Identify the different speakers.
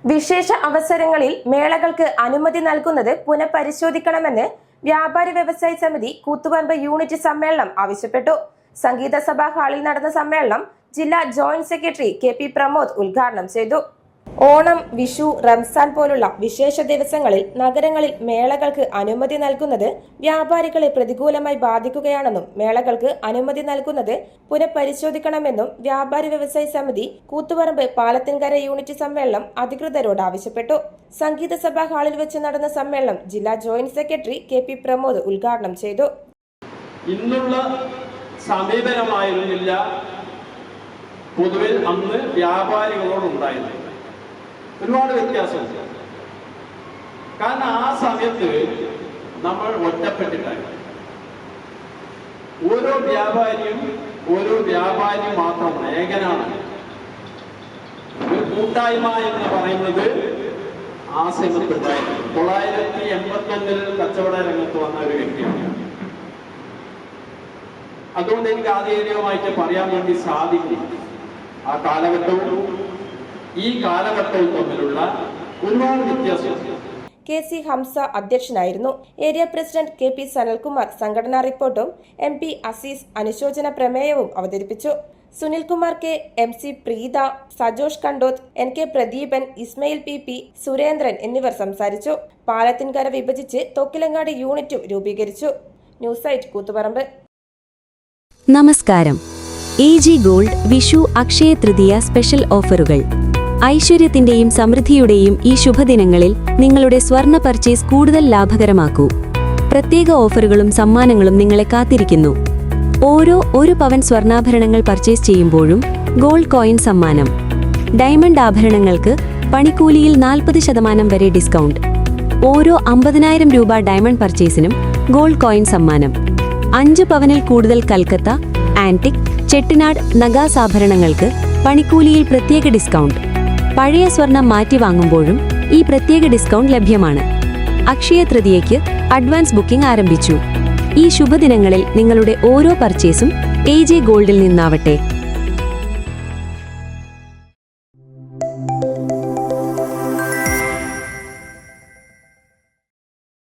Speaker 1: വിശേഷ അവസരങ്ങളിൽ മേളകൾക്ക് അനുമതി നൽകുന്നത് പുനഃപരിശോധിക്കണമെന്ന് വ്യാപാരി വ്യവസായി സമിതി കൂത്തുപറമ്പ് യൂണിറ്റ് സമ്മേളനം ആവശ്യപ്പെട്ടു. സംഗീത സഭാ ഹാളിൽ നടന്ന സമ്മേളനം ജില്ലാ ജോയിന്റ് സെക്രട്ടറി കെ.പി. പ്രമോദ് ഉദ്ഘാടനം ചെയ്തു. ഓണം, വിഷു, റംസാൻ പോലുള്ള വിശേഷ ദിവസങ്ങളിൽ നഗരങ്ങളിൽ മേളകൾക്ക് അനുമതി നൽകുന്നത് വ്യാപാരികളെ പ്രതികൂലമായി ബാധിക്കുകയാണെന്നും മേളകൾക്ക് അനുമതി നൽകുന്നത് പുനഃപരിശോധിക്കണമെന്നും വ്യാപാരി വ്യവസായി സമിതി കൂത്തുപറമ്പ് പാലത്തിൻകര യൂണിറ്റ് സമ്മേളനം അധികൃതരോട് ആവശ്യപ്പെട്ടു. സംഗീത സഭാ ഹാളിൽ വെച്ച് നടന്ന സമ്മേളനം ജില്ലാ ജോയിന്റ് സെക്രട്ടറി കെ.പി. പ്രമോദ് ഉദ്ഘാടനം ചെയ്തു.
Speaker 2: ഇന്നുള്ള സമീപനമായിരുന്നില്ല പൊതുവിൽ അന്ന് വ്യാപാരികളോടുണ്ടായിരുന്നു. ഒരുപാട് വ്യത്യാസമുണ്ട്. കാരണം ആ സമയത്ത് നമ്മൾ ഒറ്റപ്പെട്ടിട്ടായിരുന്നു. ഓരോ വ്യാപാരിയും മാത്രമാണ്, ഏകനാണ്. ഒരു കൂട്ടായ്മ എന്ന് പറയുന്നത് ആ സമയത്തുണ്ടായിരുന്നു. 981 കച്ചവട രംഗത്ത് വന്ന ഒരു വ്യക്തിയാണ്. അതുകൊണ്ട് എനിക്ക് ആധികാരികമായിട്ട് പറയാൻ വേണ്ടി സാധിക്കും ആ കാലഘട്ടവും ഈ കാലഘട്ടവും തമ്മിലുള്ള ഒരുപാട് വ്യത്യാസമുണ്ട്.
Speaker 1: കെ.സി. ഹംസ അധ്യക്ഷനായിരുന്നു. Area president K P. സനൽകുമാർ സംഘടനാ റിപ്പോർട്ടും എം.പി. അസീസ് അനുശോചന പ്രമേയവും അവതരിപ്പിച്ചു. Sunilkumar K, M C. Preetha, Sajosh Kandoth, N K. Pradeepan, Ismail P. Surendran എന്നിവർ സംസാരിച്ചു. പാലത്തിൻകര വിഭജിച്ച് തൊക്കിലങ്ങാട് യൂണിറ്റും രൂപീകരിച്ചു. News site Koothuparamba.
Speaker 3: നമസ്കാരം. AG gold Vishu Akshaya Tritiya special ഓഫറുകൾ. ഐശ്വര്യത്തിന്റെയും സമൃദ്ധിയുടെയും ഈ ശുഭദിനങ്ങളിൽ നിങ്ങളുടെ സ്വർണ്ണ പർച്ചേസ് കൂടുതൽ ലാഭകരമാക്കൂ. പ്രത്യേക ഓഫറുകളും സമ്മാനങ്ങളും നിങ്ങളെ കാത്തിരിക്കുന്നു. ഓരോ 1 പവൻ സ്വർണ്ണാഭരണങ്ങൾ പർച്ചേസ് ചെയ്യുമ്പോഴും ഗോൾഡ് കോയിൻ സമ്മാനം. ഡയമണ്ട് ആഭരണങ്ങൾക്ക് പണിക്കൂലിയിൽ 40% വരെ ഡിസ്കൗണ്ട്. ഓരോ 50,000 രൂപ ഡയമണ്ട് പർച്ചേസിനും ഗോൾഡ് കോയിൻ സമ്മാനം. 5 പവനിൽ കൂടുതൽ കൽക്കത്ത, ആന്റിക്, ചെട്ടിനാട് നഗാസ് ആഭരണങ്ങൾക്ക് പണിക്കൂലിയിൽ പ്രത്യേക ഡിസ്കൗണ്ട്. പഴയ സ്വർണം മാറ്റി വാങ്ങുമ്പോഴും ഈ പ്രത്യേക ഡിസ്കൗണ്ട് ലഭ്യമാണ്. അക്ഷയ തൃതീയയ്ക്ക് അഡ്വാൻസ് ബുക്കിംഗ് ആരംഭിച്ചു. ഈ ശുഭദിനങ്ങളിൽ നിങ്ങളുടെ ഓരോ പർച്ചേസും AG ഗോൾഡിൽ നിന്നാവട്ടെ.